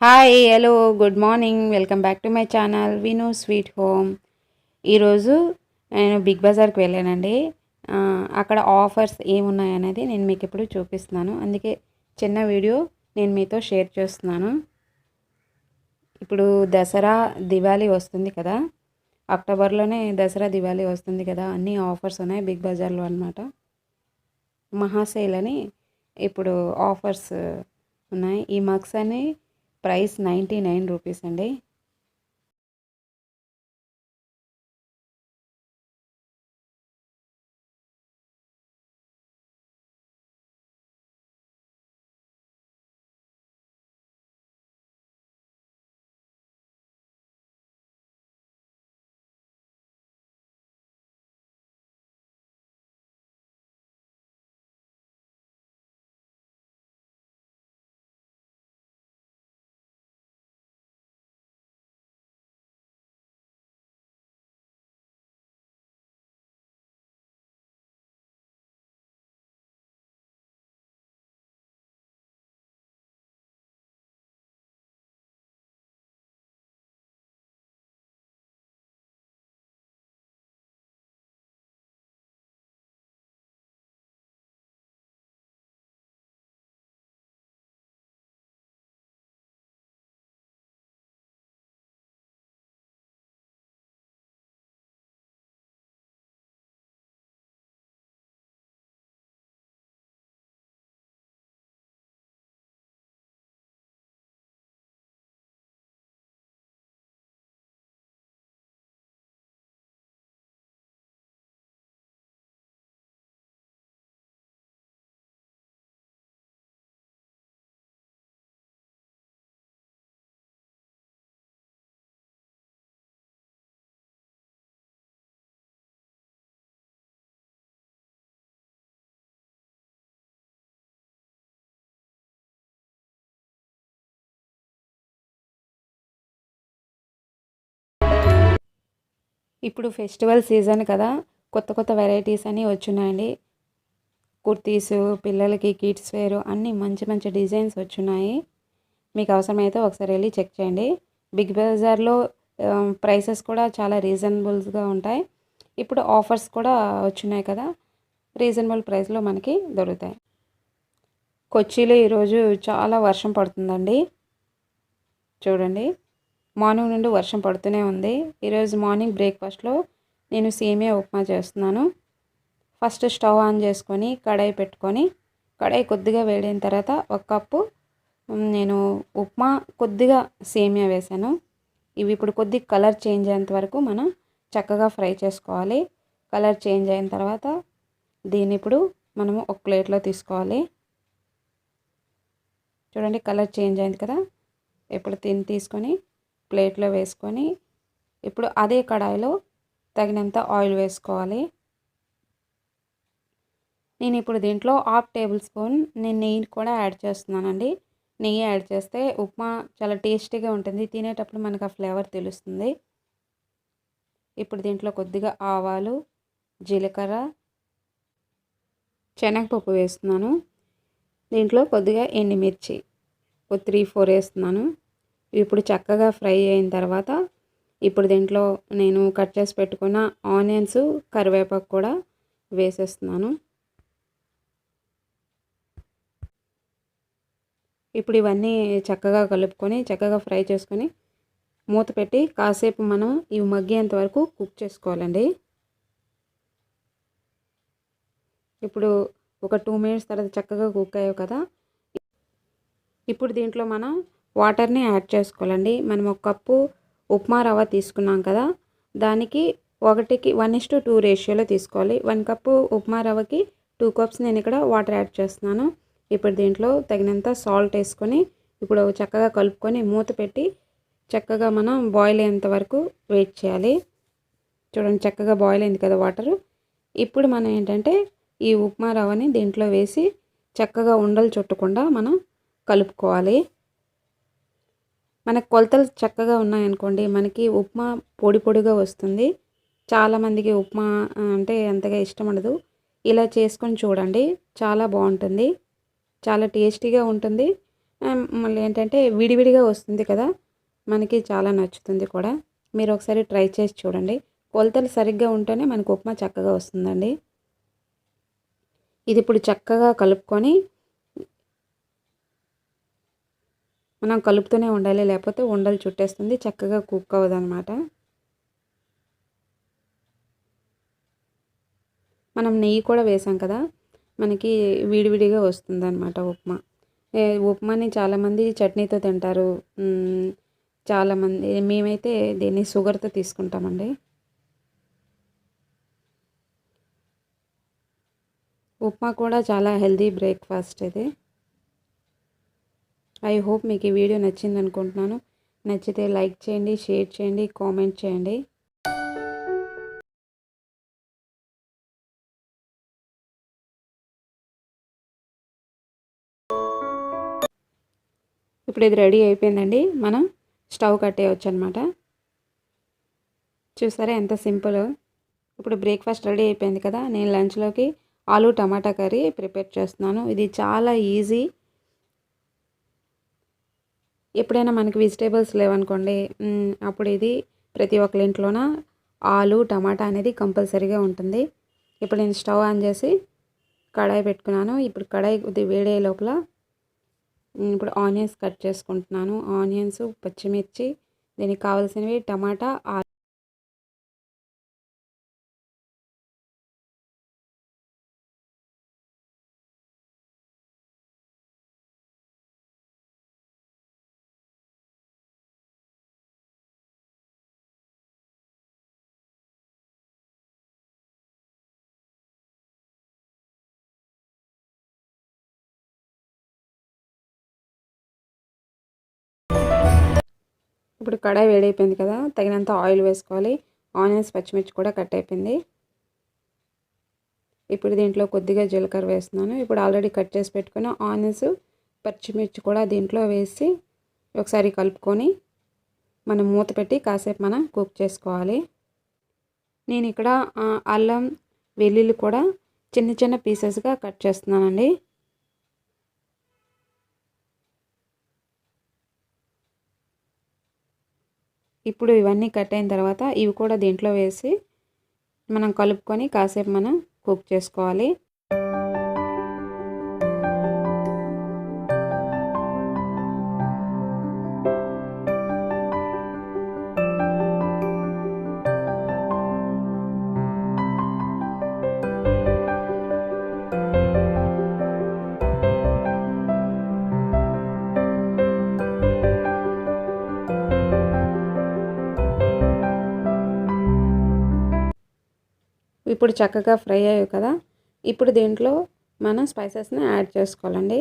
Hi hello good morning welcome back to my channel విను sweet home. ఈరోజు నేను big బజార్కి వెళ్ళానండి. అక్కడ ఆఫర్స్ ఏమున్నాయనేది నేను మీకు ఇప్పుడు చూపిస్తున్నాను. అందుకే చిన్న వీడియో నేను మీతో షేర్ చేస్తున్నాను. ఇప్పుడు దసరా దివాళీ వస్తుంది కదా, అక్టోబర్లోనే దసరా దివాళీ వస్తుంది కదా, అన్ని ఆఫర్స్ ఉన్నాయి బిగ్ బజార్లో అనమాట. మహాసేల్ అని ఇప్పుడు ఆఫర్స్ ఉన్నాయి. ఈ మగ్స్ అని ప్రైస్ 99 రూపీస్ అండి. ఇప్పుడు ఫెస్టివల్ సీజన్ కదా, కొత్త కొత్త వెరైటీస్ అన్నీ వచ్చున్నాయండి. కుర్తీసు, పిల్లలకి కిడ్స్ వేరు అన్నీ మంచి మంచి డిజైన్స్ వచ్చున్నాయి. మీకు అవసరమైతే ఒకసారి వెళ్ళి చెక్ చేయండి. బిగ్ బజార్లో ప్రైసెస్ కూడా చాలా రీజనబుల్స్గా ఉంటాయి. ఇప్పుడు ఆఫర్స్ కూడా వచ్చున్నాయి కదా, రీజనబుల్ ప్రైస్లో మనకి దొరుకుతాయి. కొచ్చిలో ఈరోజు చాలా వర్షం పడుతుందండి. చూడండి, మార్నింగ్ నుండి వర్షం పడుతూనే ఉంది. ఈరోజు మార్నింగ్ బ్రేక్ఫాస్ట్లో నేను సేమియా ఉప్మా చేస్తున్నాను. ఫస్ట్ స్టవ్ ఆన్ చేసుకొని కడాయి పెట్టుకొని, కడాయి కొద్దిగా వేడైన తర్వాత ఒక కప్పు నేను ఉప్మా, కొద్దిగా సేమియా వేసాను. ఇవి ఇప్పుడు కొద్దిగా కలర్ చేంజ్ అయ్యేంత వరకు మనం చక్కగా ఫ్రై చేసుకోవాలి. కలర్ చేంజ్ అయిన తర్వాత దీన్ని ఇప్పుడు మనము ఒక ప్లేట్లో తీసుకోవాలి. చూడండి, కలర్ చేంజ్ అయింది కదా. ఇప్పుడు దీన్ని తీసుకొని ప్లేట్లో వేసుకొని, ఇప్పుడు అదే కడాయిలో తగినంత ఆయిల్ వేసుకోవాలి. నేను ఇప్పుడు దీంట్లో 1/2 టేబుల్ స్పూన్ నేను నెయ్యి కూడా యాడ్ చేస్తున్నానండి. నెయ్యి యాడ్ చేస్తే ఉప్మా చాలా టేస్టీగా ఉంటుంది. తినేటప్పుడు మనకు ఆ ఫ్లేవర్ తెలుస్తుంది. ఇప్పుడు దీంట్లో కొద్దిగా ఆవాలు, జీలకర్ర, శనగపప్పు వేస్తున్నాను. దీంట్లో కొద్దిగా ఎండుమిర్చి ఒక 3-4 వేస్తున్నాను. ఇప్పుడు చక్కగా ఫ్రై అయిన తర్వాత ఇప్పుడు దీంట్లో నేను కట్ చేసి పెట్టుకున్న ఆనియన్స్, కరివేపాకు కూడా వేసేస్తున్నాను. ఇప్పుడు ఇవన్నీ చక్కగా కలుపుకొని చక్కగా ఫ్రై చేసుకొని మూత పెట్టి కాసేపు మనం ఇవి మగ్గేంత వరకు కుక్ చేసుకోవాలండి. ఇప్పుడు ఒక 2 మినిట్స్ తర్వాత చక్కగా కుక్ అయ్యావు కదా, ఇప్పుడు దీంట్లో మనం వాటర్ని యాడ్ చేసుకోవాలండి. మనం ఒక కప్పు ఉప్మా రవ్వ తీసుకున్నాం కదా, దానికి 1:2 రేషియోలో తీసుకోవాలి. 1 కప్పు ఉప్మా రవ్వకి 2 కప్స్ నేను ఇక్కడ వాటర్ యాడ్ చేస్తున్నాను. ఇప్పుడు దీంట్లో తగినంత సాల్ట్ వేసుకొని ఇప్పుడు చక్కగా కలుపుకొని మూత పెట్టి చక్కగా మనం బాయిల్ అయ్యేంత వరకు వెయిట్ చేయాలి. చూడండి, చక్కగా బాయిల్ అయింది కదా వాటరు. ఇప్పుడు మనం ఏంటంటే ఈ ఉప్మా రవ్వని దీంట్లో వేసి చక్కగా ఉండలు చుట్టకుండా మనం కలుపుకోవాలి. మనకు కొలతలు చక్కగా ఉన్నాయనుకోండి, మనకి ఉప్మా పొడి పొడిగా వస్తుంది. చాలామందికి ఉప్మా అంటే అంతగా ఇష్టం ఉండదు. ఇలా చేసుకొని చూడండి, చాలా బాగుంటుంది, చాలా టేస్టీగా ఉంటుంది. మళ్ళీ ఏంటంటే విడివిడిగా వస్తుంది కదా, మనకి చాలా నచ్చుతుంది కూడా. మీరు ఒకసారి ట్రై చేసి చూడండి. కొలతలు సరిగ్గా ఉంటేనే మనకు ఉప్మా చక్కగా వస్తుందండి. ఇది ఇప్పుడు చక్కగా కలుపుకొని మనం కలుపుతూనే ఉండాలి, లేకపోతే ఉండలు చుట్టేస్తుంది, చక్కగా కుక్ అవ్వదనమాట. మనం నెయ్యి కూడా వేసాం కదా, మనకి విడివిడిగా వస్తుందన్నమాట ఉప్మా. ఉప్మాని చాలామంది చట్నీతో తింటారు. చాలామంది, మేమైతే దీన్ని షుగర్తో తీసుకుంటామండి. ఉప్మా కూడా చాలా హెల్తీ బ్రేక్ఫాస్ట్ ఇది. ఐ హోప్ మీకు ఈ వీడియో నచ్చింది అనుకుంటున్నాను. నచ్చితే లైక్ చేయండి, షేర్ చేయండి, కామెంట్ చేయండి. ఇప్పుడు ఇది రెడీ అయిపోయిందండి. మనం స్టవ్ కట్టేయచ్చు అనమాట. చూసారా ఎంత సింపుల్. ఇప్పుడు బ్రేక్ఫాస్ట్ రెడీ అయిపోయింది కదా, నేను లంచ్లోకి ఆలు టమాటా కర్రీ ప్రిపేర్ చేస్తున్నాను. ఇది చాలా ఈజీ. ఎప్పుడైనా మనకి వెజిటేబుల్స్ లేవనుకోండి, అప్పుడు ఇది ప్రతి ఒక్కరి ఇంట్లోన ఆలు టమాటా అనేది కంపల్సరీగా ఉంటుంది. ఇప్పుడు నేను స్టవ్ ఆన్ చేసి కడాయి పెట్టుకున్నాను. ఇప్పుడు కడాయి కొద్దిగా వేడే లోపల ఇప్పుడు ఆనియన్స్ కట్ చేసుకుంటున్నాను. ఆనియన్స్, పచ్చిమిర్చి, దీనికి కావాల్సినవి టమాటా, ఇప్పుడు కడాయి వేడైపోయింది కదా, తగినంత ఆయిల్ వేసుకోవాలి. ఆనియన్స్, పచ్చిమిర్చి కూడా కట్ అయిపోయింది. ఇప్పుడు దీంట్లో కొద్దిగా జీలకర్ర వేస్తున్నాను. ఇప్పుడు ఆల్రెడీ కట్ చేసి పెట్టుకున్న ఆనియన్స్, పచ్చిమిర్చి కూడా దీంట్లో వేసి ఒకసారి కలుపుకొని మనం మూత పెట్టి కాసేపు మనం కుక్ చేసుకోవాలి. నేను ఇక్కడ అల్లం వెల్లుల్లి కూడా చిన్న చిన్న పీసెస్గా కట్ చేస్తున్నానండి. ఇప్పుడు ఇవన్నీ కట్ అయిన తర్వాత ఇవి కూడా దీంట్లో వేసి మనం కలుపుకొని కాసేపు మనం కుక్ చేసుకోవాలి. ఇప్పుడు చక్కగా ఫ్రై అయ్యాయి కదా, ఇప్పుడు దీంట్లో మనం స్పైసెస్ని యాడ్ చేసుకోవాలండి.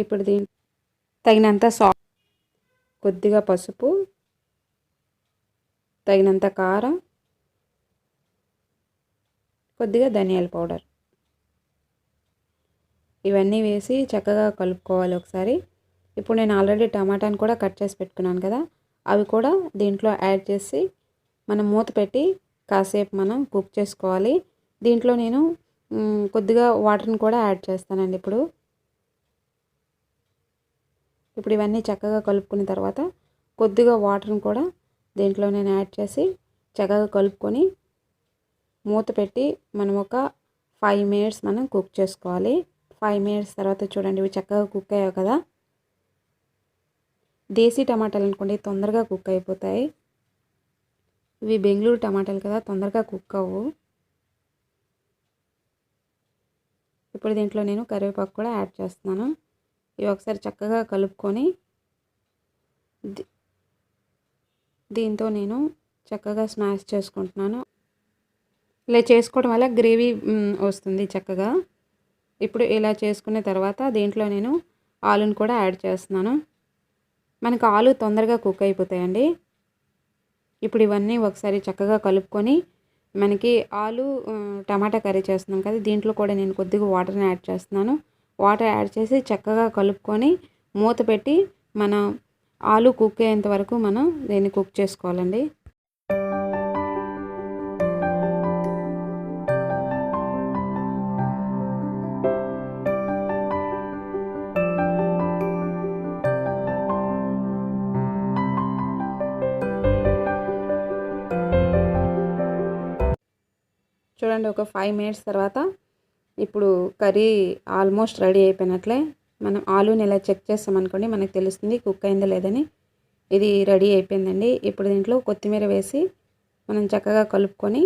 ఇప్పుడు తగినంత సాల్ట్, కొద్దిగా పసుపు, తగినంత కారం, కొద్దిగా ధనియాల పౌడర్, ఇవన్నీ వేసి చక్కగా కలుపుకోవాలి ఒకసారి. ఇప్పుడు నేను ఆల్రెడీ టమాటాని కూడా కట్ చేసి పెట్టుకున్నాను కదా, అవి కూడా దీంట్లో యాడ్ చేసి మనం మూత పెట్టి కాసేపు మనం కుక్ చేసుకోవాలి. దీంట్లో నేను కొద్దిగా వాటర్ని కూడా యాడ్ చేస్తానండి. ఇప్పుడు ఇవన్నీ చక్కగా కలుపుకున్న తర్వాత కొద్దిగా వాటర్ని కూడా దీంట్లో నేను యాడ్ చేసి చక్కగా కలుపుకొని మూత పెట్టి మనం ఒక 5 మినిట్స్ మనం కుక్ చేసుకోవాలి. 5 మినిట్స్ తర్వాత చూడండి, ఇవి చక్కగా కుక్ అయ్యాయి కదా. దేశీ టమాటాలు అనుకోండి తొందరగా కుక్ అయిపోతాయి. ఇవి బెంగళూరు టమాటాలు కదా, తొందరగా కుక్ అవ్వు. ఇప్పుడు దీంట్లో నేను కరివేపాకు కూడా యాడ్ చేస్తున్నాను. ఇవి ఒకసారి చక్కగా కలుపుకొని దీంతో నేను చక్కగా స్మాష్ చేసుకుంటున్నాను. ఇలా చేసుకోవడం వల్ల గ్రేవీ వస్తుంది చక్కగా. ఇప్పుడు ఇలా చేసుకున్న తర్వాత దీంట్లో నేను ఆలుని కూడా యాడ్ చేస్తున్నాను. మనకు ఆలు తొందరగా కుక్ అయిపోతాయండి. ఇప్పుడు ఇవన్నీ ఒకసారి చక్కగా కలుపుకొని మనకి ఆలు టమాటా కర్రీ చేస్తున్నాం కదా, దీంట్లో కూడా నేను కొద్దిగా వాటర్ని యాడ్ చేస్తున్నాను. వాటర్ యాడ్ చేసి చక్కగా కలుపుకొని మూత పెట్టి మనం ఆలు కుక్ అయ్యేంత వరకు మనం దీన్ని కుక్ చేసుకోవాలండి. చూడండి ఒక 5 మినిట్స్ తర్వాత ఇప్పుడు కర్రీ ఆల్మోస్ట్ రెడీ అయిపోయినట్లే. మనం ఆలూని ఇలా చెక్ చేస్తామనుకోండి మనకు తెలుస్తుంది కుక్ అయిందో లేదని. ఇది రెడీ అయిపోయిందండి. ఇప్పుడు దీంట్లో కొత్తిమీర వేసి మనం చక్కగా కలుపుకొని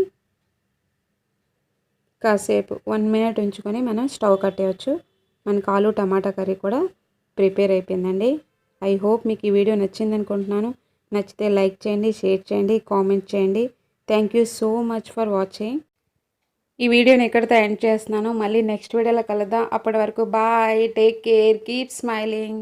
కాసేపు 1 మినిట్ ఉంచుకొని మనం స్టవ్ కట్టేయచ్చు. మనకు ఆలు టమాటా కర్రీ కూడా ప్రిపేర్ అయిపోయిందండి. ఐ హోప్ మీకు ఈ వీడియో నచ్చింది అనుకుంటున్నాను. నచ్చితే లైక్ చేయండి, షేర్ చేయండి, కామెంట్ చేయండి. Thank you so much for watching. ఈ వీడియోని ఎక్కడితో ఎండ్ చేస్తున్నాను. మళ్ళీ నెక్స్ట్ వీడియోలో కలుద్దాం. అప్పటి వరకు bye, take care, keep smiling.